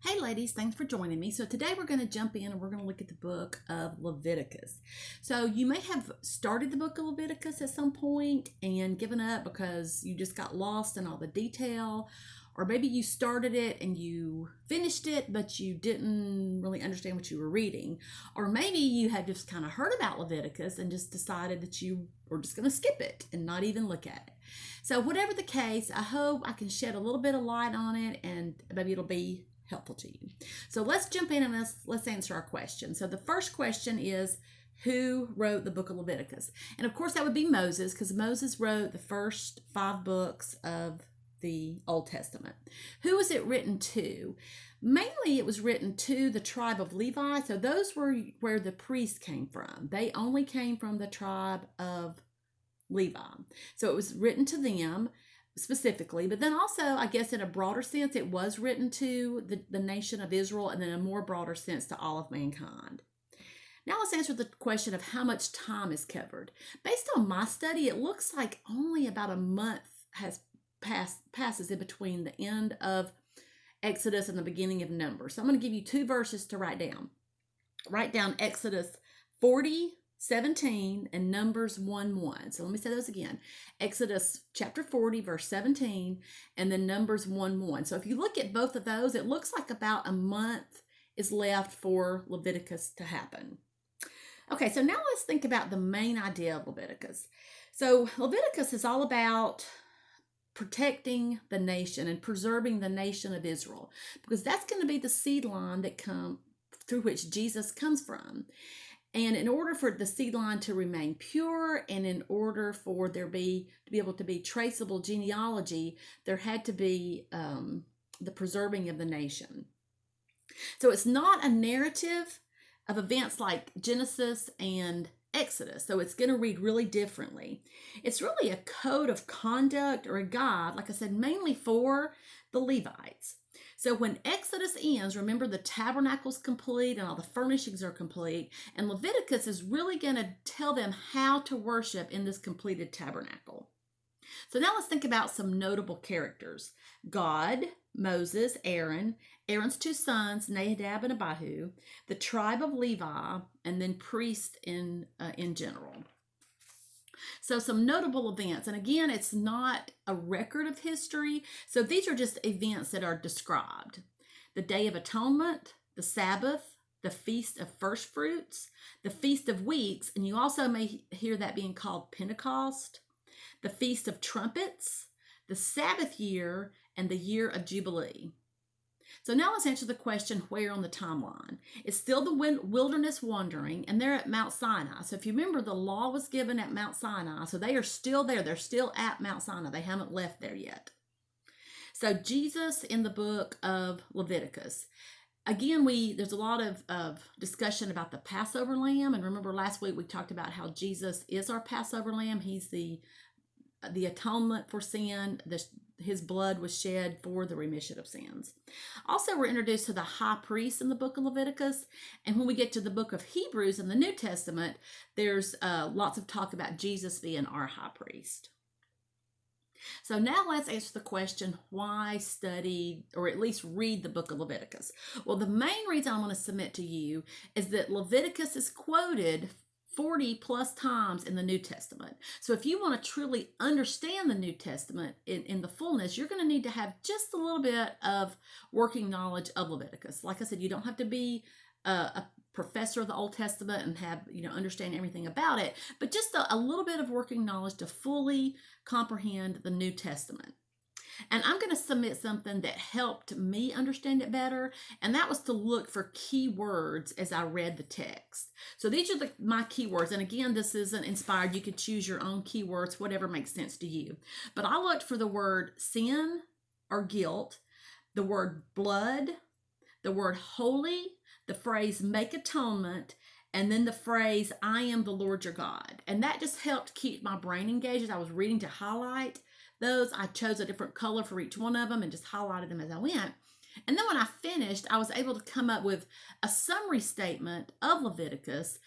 Hey ladies, thanks for joining me. So today we're going to jump in and we're going to look at the book of Leviticus. So you may have started the book of Leviticus at some point and given up because you just got lost in all the detail, or maybe you started it and you finished it but you didn't really understand what you were reading, or maybe you had just kind of heard about Leviticus and just decided that you were just going to skip it and not even look at it. So whatever the case, I hope I can shed a little bit of light on it and maybe it'll be helpful to you. So let's jump in and let's answer our question. So the first question is, who wrote the book of Leviticus? And of course that would be Moses, because Moses wrote the first 5 books of the Old Testament. Who was it written to? Mainly it was written to the tribe of Levi. So those were where the priests came from. They only came from the tribe of Levi. So it was written to them specifically, but then also, I guess in a broader sense, it was written to the nation of Israel, and then a more broader sense to all of mankind. Now let's answer the question of how much time is covered. Based on my study, it looks like only about a month has passes in between the end of Exodus and the beginning of Numbers. So I'm going to give you 2 verses to write down. Write down Exodus 40:17 and Numbers 1:1. So let me say those again. Exodus chapter 40, verse 17, and then Numbers 1:1. So if you look at both of those, it looks like about a month is left for Leviticus to happen. Okay, so now let's think about the main idea of Leviticus. So Leviticus is all about protecting the nation and preserving the nation of Israel, because that's going to be the seed line that through which Jesus comes from. And in order for the seed line to remain pure, and in order for there to be able to be traceable genealogy, there had to be the preserving of the nation. So it's not a narrative of events like Genesis and Exodus. So it's going to read really differently. It's really a code of conduct or a guide, like I said, mainly for the Levites. So when Exodus ends, remember the tabernacle's complete and all the furnishings are complete, and Leviticus is really going to tell them how to worship in this completed tabernacle. So now let's think about some notable characters. God, Moses, Aaron, Aaron's 2 sons, Nadab and Abihu, the tribe of Levi, and then priests in general. So some notable events, and again, it's not a record of history. So these are just events that are described. The Day of Atonement, the Sabbath, the Feast of First Fruits, the Feast of Weeks, and you also may hear that being called Pentecost, the Feast of Trumpets, the Sabbath year, and the year of Jubilee. So now let's answer the question, where on the timeline? It's still the wilderness wandering, and they're at Mount Sinai. So if you remember, the law was given at Mount Sinai, so they are still there. They're still at Mount Sinai. They haven't left there yet. So Jesus in the book of Leviticus. Again, there's a lot of discussion about the Passover lamb, and remember last week we talked about how Jesus is our Passover lamb. He's the atonement for sin. His blood was shed for the remission of sins. Also, we're introduced to the high priest in the book of Leviticus. And when we get to the book of Hebrews in the New Testament, there's lots of talk about Jesus being our high priest. So now let's answer the question, why study or at least read the book of Leviticus? Well, the main reason I want to submit to you is that Leviticus is quoted 40 plus times in the New Testament. So if you want to truly understand the New Testament in the fullness, you're going to need to have just a little bit of working knowledge of Leviticus. Like I said, you don't have to be a professor of the Old Testament and have, understand everything about it, but just a little bit of working knowledge to fully comprehend the New Testament. And I'm going to submit something that helped me understand it better, and that was to look for key words as I read the text. So these are my keywords, and again, this isn't inspired. You could choose your own keywords, whatever makes sense to you. But I looked for the word sin or guilt, the word blood, the word holy, the phrase make atonement, and then the phrase I am the Lord your God. And that just helped keep my brain engaged as I was reading to highlight those. I chose a different color for each one of them and just highlighted them as I went. And then when I finished, I was able to come up with a summary statement of Leviticus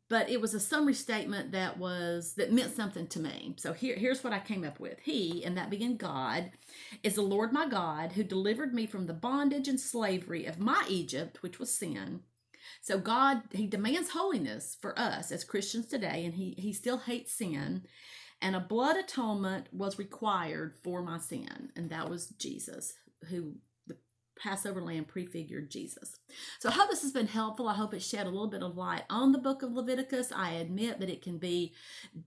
but it was a summary statement that meant something to me. So here's what I came up with. He, and that being God, is the Lord my God, who delivered me from the bondage and slavery of my Egypt, which was sin. So God, he demands holiness for us as Christians today, and he still hates sin. And a blood atonement was required for my sin, and that was Jesus, who the Passover lamb prefigured Jesus. So I hope this has been helpful. I hope it shed a little bit of light on the book of Leviticus. I admit that it can be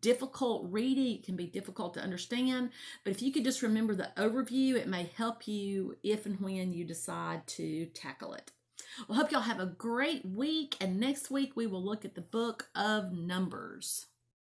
difficult reading, it can be difficult to understand, but if you could just remember the overview, it may help you if and when you decide to tackle it. Well, I hope y'all have a great week, and next week we will look at the book of Numbers.